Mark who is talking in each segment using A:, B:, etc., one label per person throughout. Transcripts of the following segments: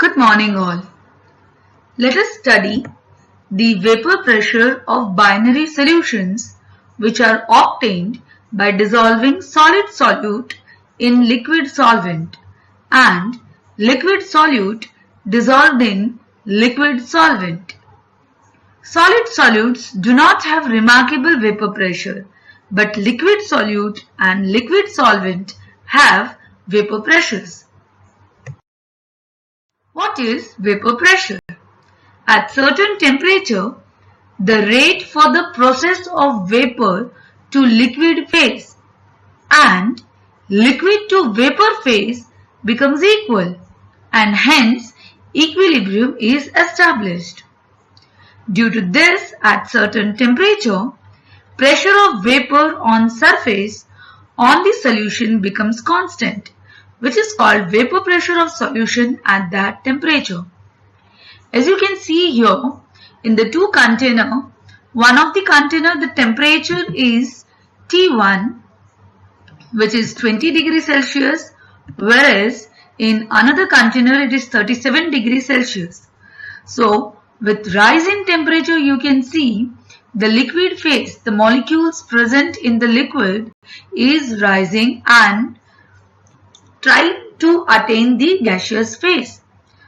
A: Good morning all. Let us study the vapor pressure of binary solutions which are obtained by dissolving solid solute in liquid solvent and liquid solute dissolved in liquid solvent. Solid solutes do not have remarkable vapor pressure, but liquid solute and liquid solvent have vapor pressures. What is vapor pressure? At certain temperature, the rate for the process of vapor to liquid phase and liquid to vapor phase becomes equal, and hence equilibrium is established. Due to this, at certain temperature, pressure of vapor on surface on the solution becomes constant, which is called vapor pressure of solution at that temperature. As you can see here, in the two container, one of the container the temperature is T1, which is 20 degrees Celsius, whereas in another container it is 37 degrees Celsius. So with rise in temperature, you can see the liquid phase, the molecules present in the liquid is rising and try to attain the gaseous phase.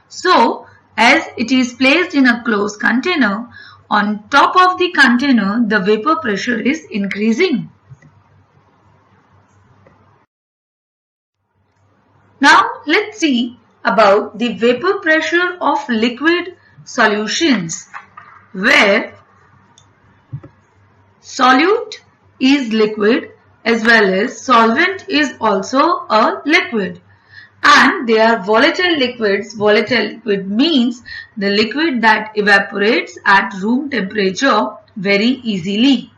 A: So, as it is placed in a closed container, on top of the container, the vapor pressure is increasing. Now, let's see about the vapor pressure of liquid solutions, where solute is liquid as well as solvent is also a liquid, and they are volatile liquids. Volatile liquid means the liquid that evaporates at room temperature very easily.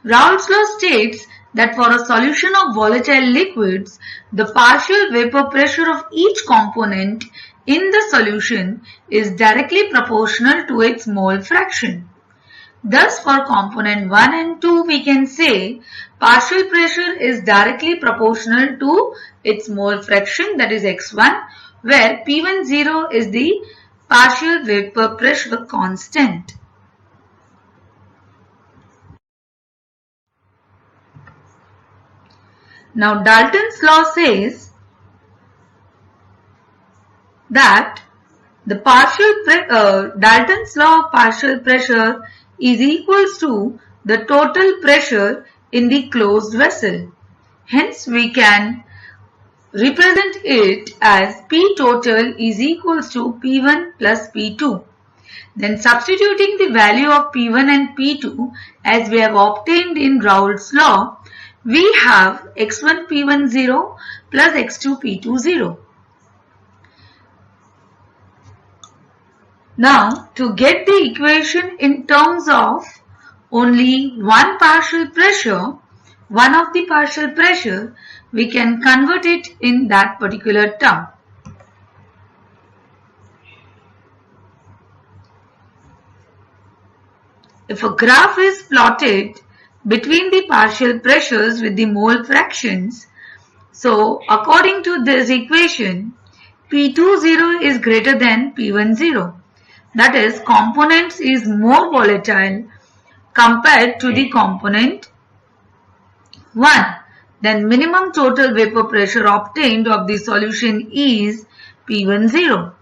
A: Raoult's law states that for a solution of volatile liquids, the partial vapor pressure of each component in the solution is directly proportional to its mole fraction. Thus, for component 1 and 2, we can say partial pressure is directly proportional to its mole fraction, that is x1, where P10 is the partial vapor pressure constant. Now, Dalton's law says that the Dalton's law of partial pressure is equals to the total pressure in the closed vessel. Hence, we can represent it as P total is equals to P1 plus P2. Then substituting the value of P1 and P2 as we have obtained in Raoult's law, we have x1 P10 plus x2 P20. Now, to get the equation in terms of only one partial pressure, one of the partial pressure, we can convert it in that particular term. If a graph is plotted between the partial pressures with the mole fractions, so according to this equation, P20 is greater than P10. That is, components is more volatile compared to the component 1. Then minimum total vapor pressure obtained of the solution is P10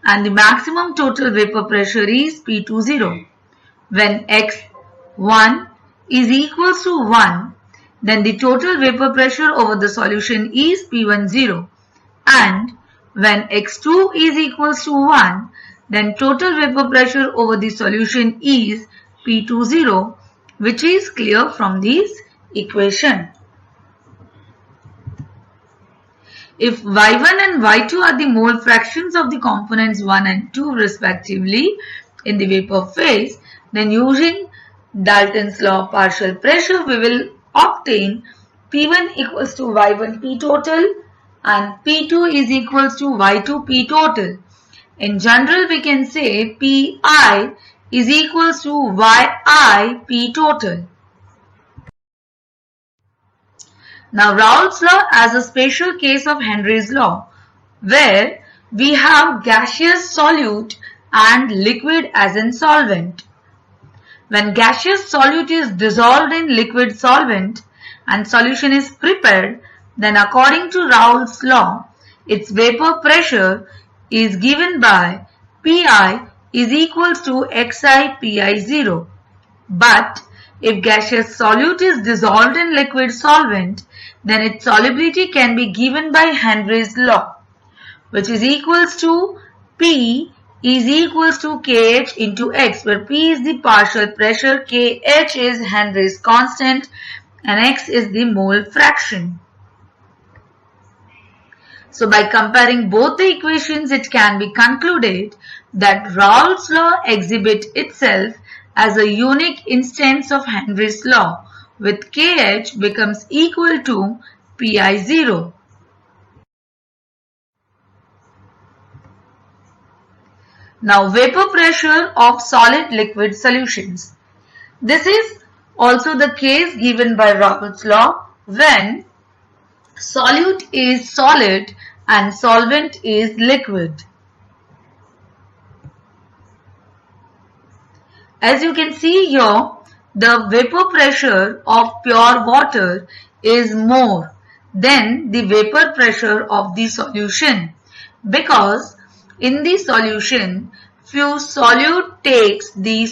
A: and the maximum total vapor pressure is P20. When x1 is equals to 1, then the total vapor pressure over the solution is P10, and when x2 is equals to 1, then total vapor pressure over the solution is P20, which is clear from this equation. If y1 and y2 are the mole fractions of the components 1 and 2 respectively in the vapor phase, then using Dalton's law of partial pressure, we will obtain P1 equals to y1 P total and P2 is equals to y2 P total. In general, we can say Pi is equals to yi P total. Now Raoult's law as a special case of Henry's law. where we have gaseous solute and liquid as in solvent. When gaseous solute is dissolved in liquid solvent and solution is prepared, then according to Raoult's law, its vapor pressure is given by Pi is equals to Xi Pi0. But if gaseous solute is dissolved in liquid solvent, then its solubility can be given by Henry's law, which is equals to P is equals to Kh into X, where P is the partial pressure, Kh is Henry's constant, and X is the mole fraction. So by comparing both the equations, it can be concluded that Raoult's law exhibits itself as a unique instance of Henry's law, with Kh becomes equal to Pi0. Now vapor pressure of solid liquid solutions. This is also the case given by Raoult's law when solute is solid and solvent is liquid. As you can see here, the vapor pressure of pure water is more than the vapor pressure of the solution, because in the solution, solid takes the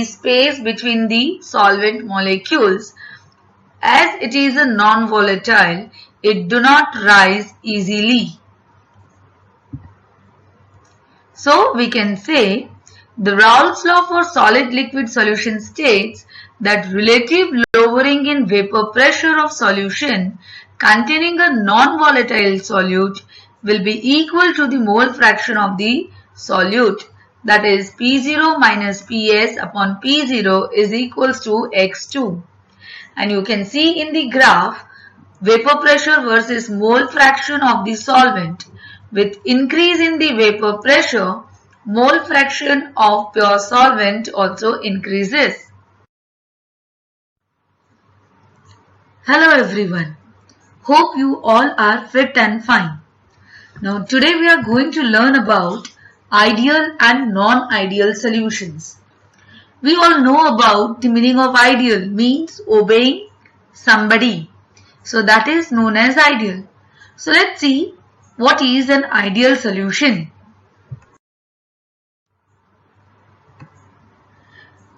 A: space between the solvent molecules. As it is a non-volatile, it do not rise easily. So we can say the Raoult's law for solid liquid solution states that relative lowering in vapor pressure of solution containing a non-volatile solute will be equal to the mole fraction of the solute, that is P0 minus Ps upon P0 is equals to X2. And you can see in the graph vapor pressure versus mole fraction of the solvent. With increase in the vapor pressure, mole fraction of pure solvent also increases. Hello everyone. Hope you all are fit and fine. Now today we are going to learn about ideal and non-ideal solutions. We all know about the meaning of ideal, means obeying somebody. So that is known as ideal. So let's see what is an ideal solution.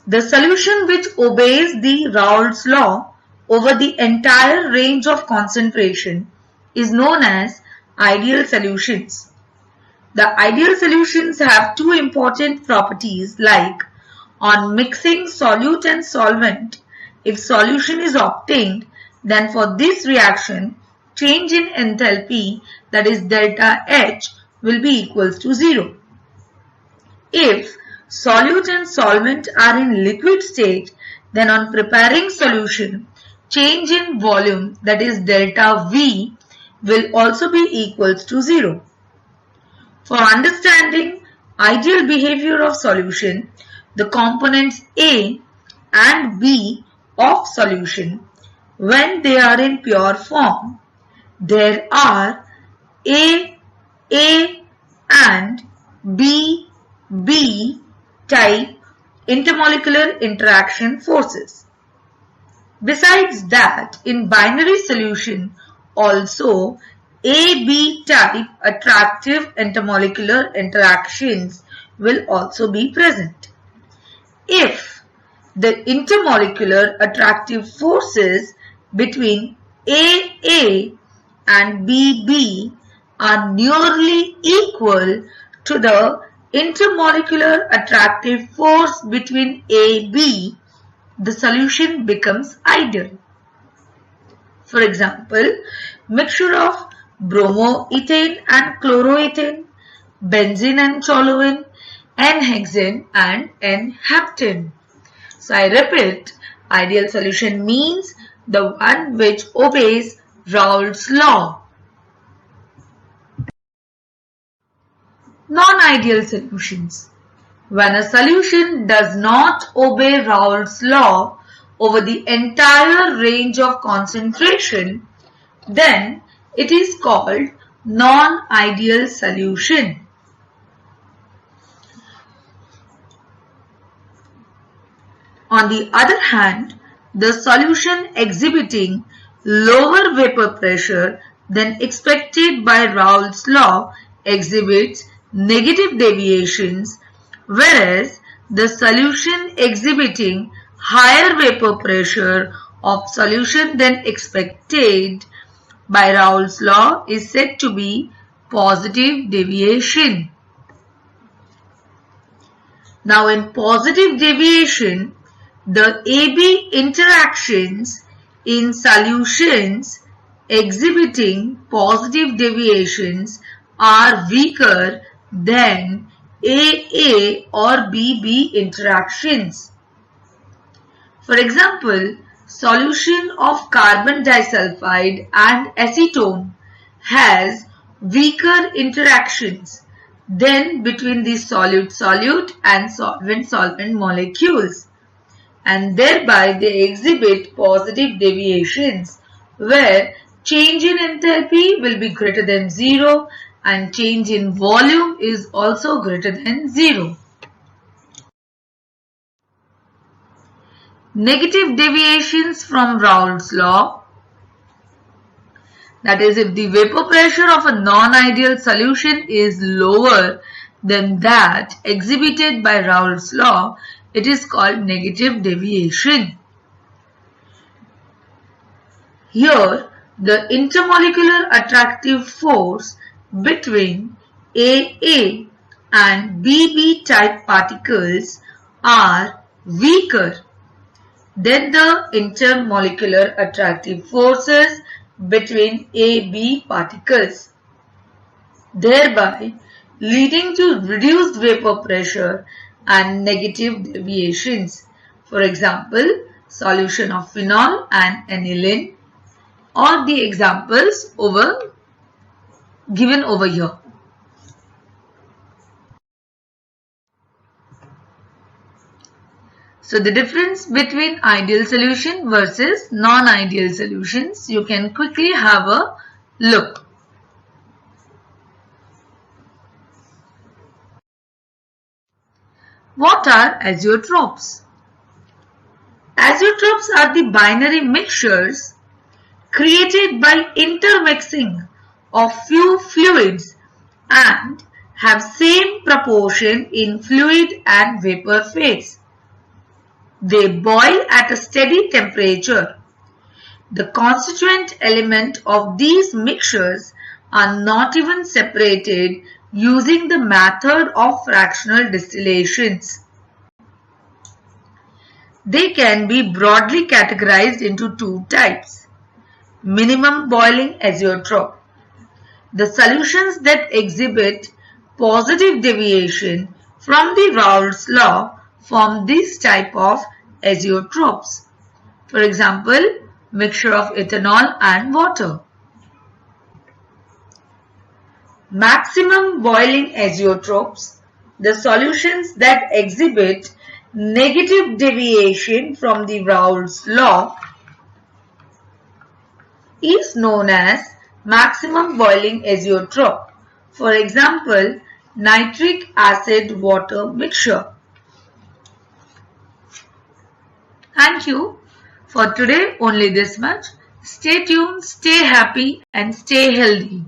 A: The solution which obeys the Raoult's law over the entire range of concentration is known as ideal solutions. The ideal solutions have two important properties, like on mixing solute and solvent, if solution is obtained, then for this reaction, change in enthalpy, that is delta H, will be equals to 0. If solute and solvent are in liquid state, then on preparing solution, change in volume, that is delta V, will also be equals to 0. For understanding ideal behavior of solution, the components A and B of solution, when they are in pure form, there are A and B type intermolecular interaction forces. Besides that, in binary solution also AB type attractive intermolecular interactions will also be present. If the intermolecular attractive forces between AA and BB are nearly equal to the intermolecular attractive force between AB, the solution becomes ideal. For example, mixture of bromoethane and chloroethane, benzene and toluene, N-hexane and N-heptane. So I repeat, ideal solution means the one which obeys Raoult's law. Non-ideal solutions. When a solution does not obey Raoult's law over the entire range of concentration, then it is called non-ideal solution. On the other hand, the solution exhibiting lower vapor pressure than expected by Raoult's law exhibits negative deviations, whereas the solution exhibiting higher vapor pressure of solution than expected by Raoult's law is said to be positive deviation. Now in positive deviation, the AB interactions in solutions exhibiting positive deviations are weaker than AA or BB interactions. For example, solution of carbon disulfide and acetone has weaker interactions than between the solute-solute and solvent-solvent molecules, and thereby they exhibit positive deviations where change in enthalpy will be greater than 0 and change in volume is also greater than 0. Negative deviations from Raoult's law, that is, if the vapor pressure of a non-ideal solution is lower than that exhibited by Raoult's law, it is called negative deviation. Here, the intermolecular attractive force between AA and BB type particles are weaker than the intermolecular attractive forces between AB particles, thereby leading to reduced vapor pressure and negative deviations. For example, solution of phenol and aniline, or the examples given over here. So the difference between ideal solution versus non-ideal solutions, you can quickly have a look. What are azeotropes? Azeotropes are the binary mixtures created by intermixing of few fluids and have same proportion in fluid and vapor phase. They boil at a steady temperature. The constituent element of these mixtures are not even separated using the method of fractional distillations. They can be broadly categorized into two types. Minimum boiling azeotrope. The solutions that exhibit positive deviation from the Raoult's law form this type of azeotropes. For example, mixture of ethanol and water. Maximum boiling azeotropes, the solutions that exhibit negative deviation from the Raoult's law, is known as maximum boiling azeotrope. For example, nitric acid water mixture. Thank you. For today, only this much. Stay tuned, stay happy and stay healthy.